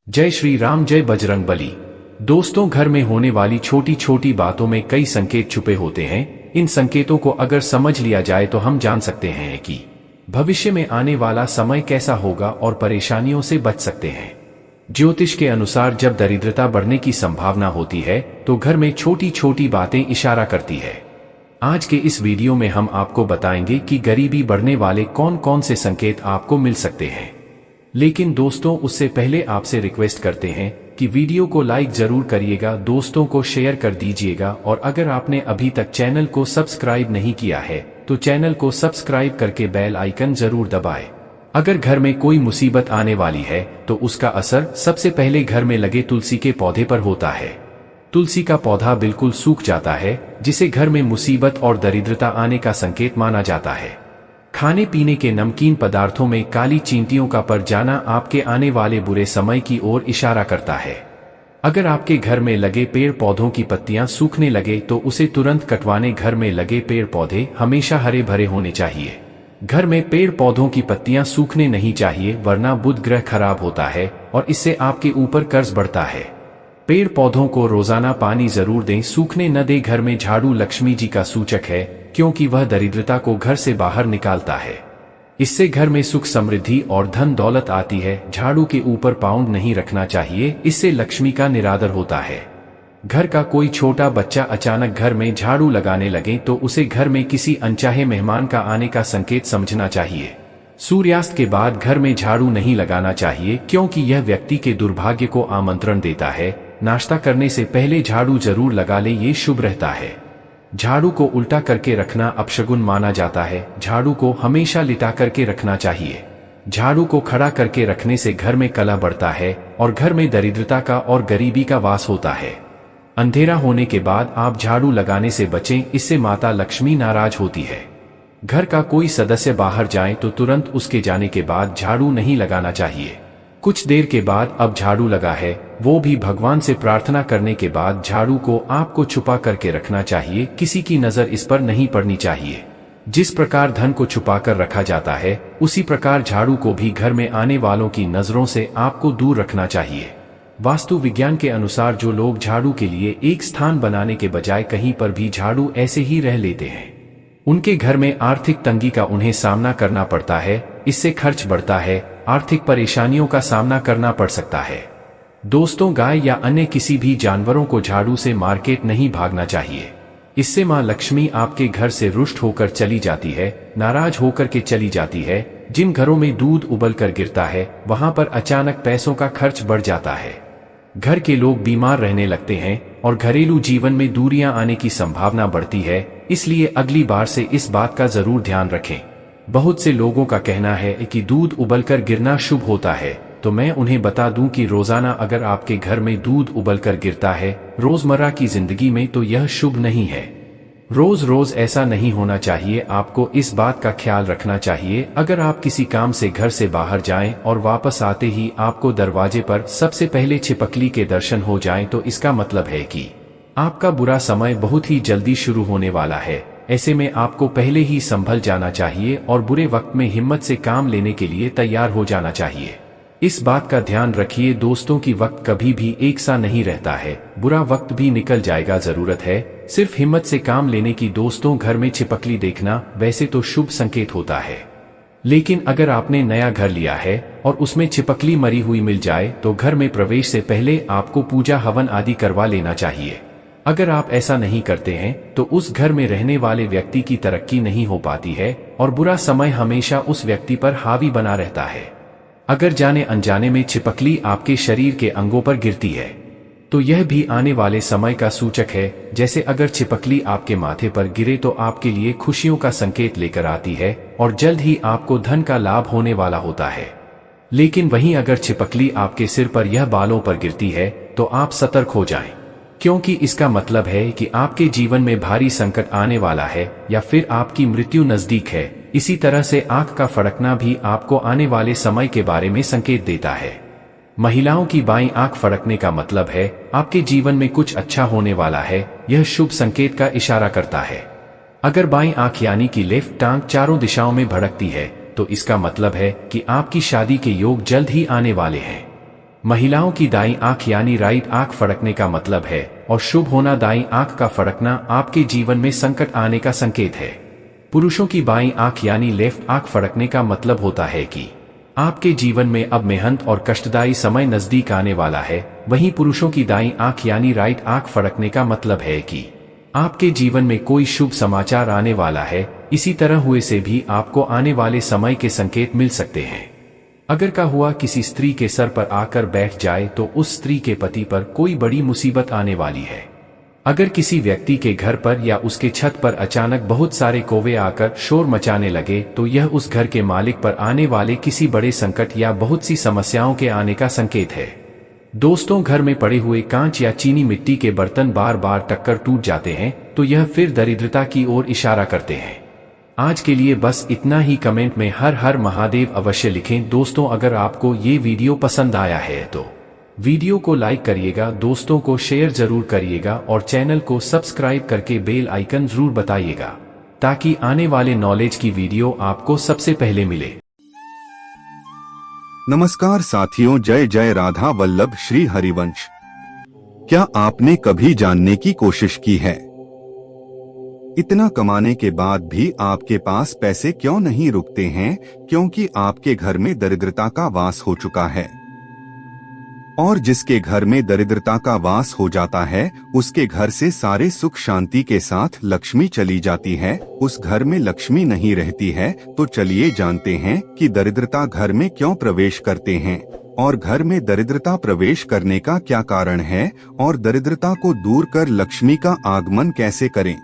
जय श्री राम, जय बजरंगबली। दोस्तों, घर में होने वाली छोटी छोटी बातों में कई संकेत छुपे होते हैं। इन संकेतों को अगर समझ लिया जाए तो हम जान सकते हैं कि भविष्य में आने वाला समय कैसा होगा और परेशानियों से बच सकते हैं। ज्योतिष के अनुसार जब दरिद्रता बढ़ने की संभावना होती है तो घर में छोटी छोटी बातें इशारा करती है। आज के इस वीडियो में हम आपको बताएंगे कि गरीबी बढ़ने वाले कौन कौन से संकेत आपको मिल सकते हैं। लेकिन दोस्तों, उससे पहले आपसे रिक्वेस्ट करते हैं कि वीडियो को लाइक जरूर करिएगा, दोस्तों को शेयर कर दीजिएगा और अगर आपने अभी तक चैनल को सब्सक्राइब नहीं किया है तो चैनल को सब्सक्राइब करके बेल आइकन जरूर दबाएं। अगर घर में कोई मुसीबत आने वाली है तो उसका असर सबसे पहले घर में लगे तुलसी के पौधे पर होता है। तुलसी का पौधा बिल्कुल सूख जाता है, जिसे घर में मुसीबत और दरिद्रता आने का संकेत माना जाता है। खाने पीने के नमकीन पदार्थों में काली चींटियों का पड़ जाना आपके आने वाले बुरे समय की ओर इशारा करता है। अगर आपके घर में लगे पेड़ पौधों की पत्तियां सूखने लगे तो उसे तुरंत कटवाने। घर में लगे पेड़ पौधे हमेशा हरे भरे होने चाहिए। घर में पेड़ पौधों की पत्तियां सूखने नहीं चाहिए, वरना बुध ग्रह खराब होता है और इससे आपके ऊपर कर्ज बढ़ता है। पेड़ पौधों को रोजाना पानी जरूर दें, सूखने न दें। घर में झाड़ू लक्ष्मी जी का सूचक है, क्योंकि वह दरिद्रता को घर से बाहर निकालता है। इससे घर में सुख समृद्धि और धन दौलत आती है। झाड़ू के ऊपर पाउंड नहीं रखना चाहिए, इससे लक्ष्मी का निरादर होता है। घर का कोई छोटा बच्चा अचानक घर में झाड़ू लगाने लगे तो उसे घर में किसी अनचाहे मेहमान का आने का संकेत समझना चाहिए। सूर्यास्त के बाद घर में झाड़ू नहीं लगाना चाहिए, क्योंकि यह व्यक्ति के दुर्भाग्य को आमंत्रण देता है। नाश्ता करने से पहले झाड़ू जरूर लगा ले, ये शुभ रहता है। झाड़ू को उल्टा करके रखना अपशगुन माना जाता है। झाड़ू को हमेशा लिटा करके रखना चाहिए। झाड़ू को खड़ा करके रखने से घर में कलह बढ़ता है और घर में दरिद्रता का और गरीबी का वास होता है। अंधेरा होने के बाद आप झाड़ू लगाने से बचें, इससे माता लक्ष्मी नाराज होती है। घर का कोई सदस्य बाहर जाए तो तुरंत उसके जाने के बाद झाड़ू नहीं लगाना चाहिए। कुछ देर के बाद अब झाड़ू लगा है, वो भी भगवान से प्रार्थना करने के बाद झाड़ू को आपको छुपा करके रखना चाहिए। किसी की नजर इस पर नहीं पड़नी चाहिए। जिस प्रकार धन को छुपा कर रखा जाता है, उसी प्रकार झाड़ू को भी घर में आने वालों की नजरों से आपको दूर रखना चाहिए। वास्तु विज्ञान के अनुसार जो लोग झाड़ू के लिए एक स्थान बनाने के बजाय कहीं पर भी झाड़ू ऐसे ही रह लेते हैं, उनके घर में आर्थिक तंगी का उन्हें सामना करना पड़ता है। इससे खर्च बढ़ता है, आर्थिक परेशानियों का सामना करना पड़ सकता है। दोस्तों, गाय या अन्य किसी भी जानवरों को झाड़ू से मार्केट नहीं भागना चाहिए। इससे मां लक्ष्मी आपके घर से रुष्ट होकर चली जाती है, नाराज होकर के चली जाती है। जिन घरों में दूध उबल कर गिरता है वहां पर अचानक पैसों का खर्च बढ़ जाता है। घर के लोग बीमार रहने लगते हैं और घरेलू जीवन में दूरियां आने की संभावना बढ़ती है। इसलिए अगली बार से इस बात का जरूर ध्यान रखें। बहुत से लोगों का कहना है कि दूध उबलकर गिरना शुभ होता है, तो मैं उन्हें बता दूं कि रोजाना अगर आपके घर में दूध उबलकर गिरता है रोजमर्रा की जिंदगी में, तो यह शुभ नहीं है। रोज रोज ऐसा नहीं होना चाहिए। आपको इस बात का ख्याल रखना चाहिए। अगर आप किसी काम से घर से बाहर जाएं और वापस आते ही आपको दरवाजे पर सबसे पहले छिपकली के दर्शन हो जाएं, तो इसका मतलब है कि आपका बुरा समय बहुत ही जल्दी शुरू होने वाला है। ऐसे में आपको पहले ही संभल जाना चाहिए और बुरे वक्त में हिम्मत से काम लेने के लिए तैयार हो जाना चाहिए। इस बात का ध्यान रखिए दोस्तों कि वक्त कभी भी एक सा नहीं रहता है, बुरा वक्त भी निकल जाएगा। जरूरत है सिर्फ हिम्मत से काम लेने की। दोस्तों, घर में छिपकली देखना वैसे तो शुभ संकेत होता है, लेकिन अगर आपने नया घर लिया है और उसमें छिपकली मरी हुई मिल जाए तो घर में प्रवेश से पहले आपको पूजा हवन आदि करवा लेना चाहिए। अगर आप ऐसा नहीं करते हैं तो उस घर में रहने वाले व्यक्ति की तरक्की नहीं हो पाती है और बुरा समय हमेशा उस व्यक्ति पर हावी बना रहता है। अगर जाने अनजाने में छिपकली आपके शरीर के अंगों पर गिरती है तो यह भी आने वाले समय का सूचक है। जैसे अगर छिपकली आपके माथे पर गिरे तो आपके लिए खुशियों का संकेत लेकर आती है और जल्द ही आपको धन का लाभ होने वाला होता है। लेकिन वहीं अगर छिपकली आपके सिर पर या बालों पर गिरती है तो आप सतर्क हो जाएं, क्योंकि इसका मतलब है कि आपके जीवन में भारी संकट आने वाला है या फिर आपकी मृत्यु नजदीक है। इसी तरह से आंख का फड़कना भी आपको आने वाले समय के बारे में संकेत देता है। महिलाओं की बाईं आंख फड़कने का मतलब है आपके जीवन में कुछ अच्छा होने वाला है। यह शुभ संकेत का इशारा करता है। अगर बाईं आंख यानी कि लेफ्ट टांग चारों दिशाओं में भड़कती है तो इसका मतलब है कि आपकी शादी के योग जल्द ही आने वाले हैं। महिलाओं की दाईं आंख यानी राइट आंख फड़कने का मतलब है, और शुभ होना दाईं आंख का फड़कना आपके जीवन में संकट आने का संकेत है। पुरुषों की बाईं आंख यानी लेफ्ट आंख फड़कने का मतलब होता है कि आपके जीवन में अब मेहनत और कष्टदायी समय नजदीक आने वाला है। वहीं पुरुषों की दाईं आंख यानी राइट आंख फड़कने का मतलब है कि आपके जीवन में कोई शुभ समाचार आने वाला है। इसी तरह हुए से भी आपको आने वाले समय के संकेत मिल सकते हैं। अगर का हुआ किसी स्त्री के सर पर आकर बैठ जाए तो उस स्त्री के पति पर कोई बड़ी मुसीबत आने वाली है। अगर किसी व्यक्ति के घर पर या उसके छत पर अचानक बहुत सारे कौवे आकर शोर मचाने लगे तो यह उस घर के मालिक पर आने वाले किसी बड़े संकट या बहुत सी समस्याओं के आने का संकेत है। दोस्तों, घर में पड़े हुए कांच या चीनी मिट्टी के बर्तन बार बार टक्कर टूट जाते हैं तो यह फिर दरिद्रता की ओर इशारा करते हैं। आज के लिए बस इतना ही। कमेंट में हर हर महादेव अवश्य लिखें। दोस्तों, अगर आपको ये वीडियो पसंद आया है तो वीडियो को लाइक करिएगा, दोस्तों को शेयर जरूर करिएगा और चैनल को सब्सक्राइब करके बेल आइकन जरूर बताइएगा ताकि आने वाले नॉलेज की वीडियो आपको सबसे पहले मिले। नमस्कार साथियों, जय जय राधा वल्लभ श्री हरिवंश। क्या आपने कभी जानने की कोशिश की है इतना कमाने के बाद भी आपके पास पैसे क्यों नहीं रुकते हैं? क्योंकि आपके घर में दरिद्रता का वास हो चुका है। और जिसके घर में दरिद्रता का वास हो जाता है उसके घर से सारे सुख शांति के साथ लक्ष्मी चली जाती है। उस घर में लक्ष्मी नहीं रहती है। तो चलिए जानते हैं कि दरिद्रता घर में क्यों प्रवेश करते हैं और घर में दरिद्रता प्रवेश करने का क्या कारण है और दरिद्रता को दूर कर लक्ष्मी का आगमन कैसे करें।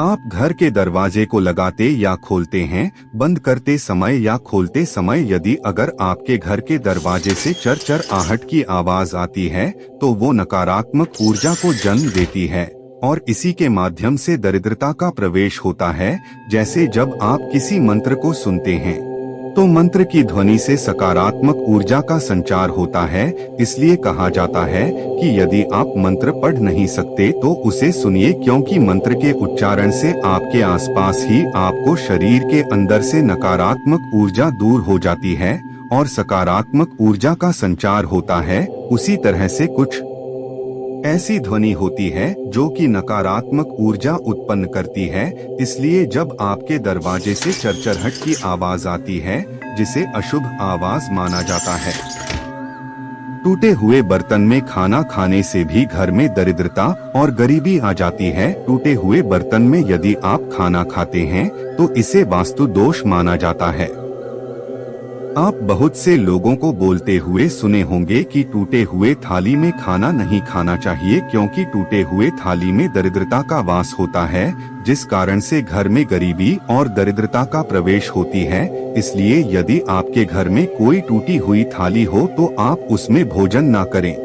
आप घर के दरवाजे को लगाते या खोलते हैं, बंद करते समय या खोलते समय यदि अगर आपके घर के दरवाजे से चर चर आहट की आवाज आती है तो वो नकारात्मक ऊर्जा को जन्म देती है और इसी के माध्यम से दरिद्रता का प्रवेश होता है। जैसे जब आप किसी मंत्र को सुनते हैं तो मंत्र की ध्वनि से सकारात्मक ऊर्जा का संचार होता है। इसलिए कहा जाता है कि यदि आप मंत्र पढ़ नहीं सकते तो उसे सुनिए, क्योंकि मंत्र के उच्चारण से आपके आसपास ही आपको शरीर के अंदर से नकारात्मक ऊर्जा दूर हो जाती है और सकारात्मक ऊर्जा का संचार होता है। उसी तरह से कुछ ऐसी ध्वनि होती है जो कि नकारात्मक ऊर्जा उत्पन्न करती है। इसलिए जब आपके दरवाजे से चरचरहट की आवाज आती है जिसे अशुभ आवाज माना जाता है। टूटे हुए बर्तन में खाना खाने से भी घर में दरिद्रता और गरीबी आ जाती है। टूटे हुए बर्तन में यदि आप खाना खाते हैं तो इसे वास्तु दोष माना जाता है। आप बहुत से लोगों को बोलते हुए सुने होंगे कि टूटे हुए थाली में खाना नहीं खाना चाहिए, क्योंकि टूटे हुए थाली में दरिद्रता का वास होता है, जिस कारण से घर में गरीबी और दरिद्रता का प्रवेश होती है। इसलिए यदि आपके घर में कोई टूटी हुई थाली हो तो आप उसमें भोजन ना करें।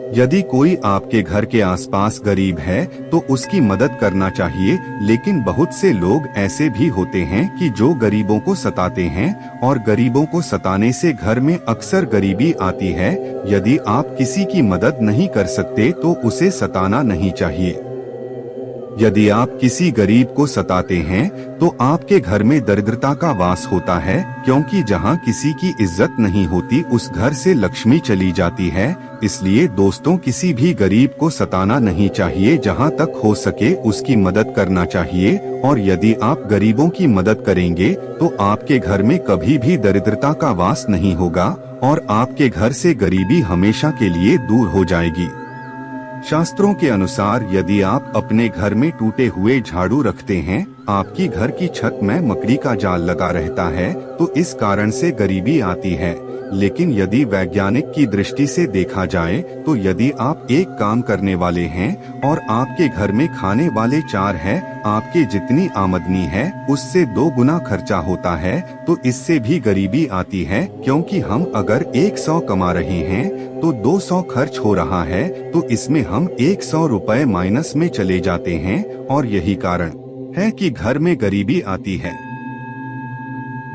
यदि कोई आपके घर के आसपास गरीब है तो उसकी मदद करना चाहिए। लेकिन बहुत से लोग ऐसे भी होते हैं कि जो गरीबों को सताते हैं और गरीबों को सताने से घर में अक्सर गरीबी आती है। यदि आप किसी की मदद नहीं कर सकते तो उसे सताना नहीं चाहिए। यदि आप किसी गरीब को सताते हैं तो आपके घर में दरिद्रता का वास होता है, क्योंकि जहां किसी की इज्जत नहीं होती उस घर से लक्ष्मी चली जाती है। इसलिए दोस्तों, किसी भी गरीब को सताना नहीं चाहिए। जहां तक हो सके उसकी मदद करना चाहिए। और यदि आप गरीबों की मदद करेंगे तो आपके घर में कभी भी दरिद्रता का वास नहीं होगा और आपके घर से गरीबी हमेशा के लिए दूर हो जाएगी। शास्त्रों के अनुसार यदि आप अपने घर में टूटे हुए झाड़ू रखते हैं, आपकी घर की छत में मकड़ी का जाल लगा रहता है तो इस कारण से गरीबी आती है। लेकिन यदि वैज्ञानिक की दृष्टि से देखा जाए तो यदि आप एक काम करने वाले हैं और आपके घर में खाने वाले 4 हैं, आपके जितनी आमदनी है उससे 2 गुना खर्चा होता है तो इससे भी गरीबी आती है। क्योंकि हम अगर 100 कमा रहे हैं तो 200 खर्च हो रहा है तो इसमें हम 100 रुपए माइनस में चले जाते हैं और यही कारण है कि घर में गरीबी आती है।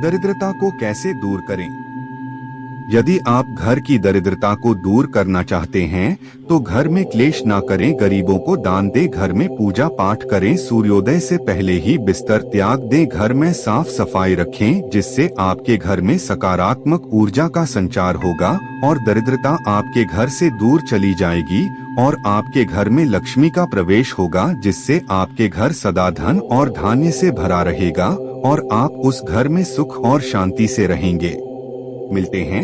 दरिद्रता को कैसे दूर करें? यदि आप घर की दरिद्रता को दूर करना चाहते हैं तो घर में क्लेश ना करें, गरीबों को दान दें, घर में पूजा पाठ करें, सूर्योदय से पहले ही बिस्तर त्याग दें, घर में साफ सफाई रखें, जिससे आपके घर में सकारात्मक ऊर्जा का संचार होगा और दरिद्रता आपके घर से दूर चली जाएगी और आपके घर में लक्ष्मी का प्रवेश होगा, जिससे आपके घर सदा धन और धान्य से भरा रहेगा और आप उस घर में सुख और शांति से रहेंगे। मिलते हैं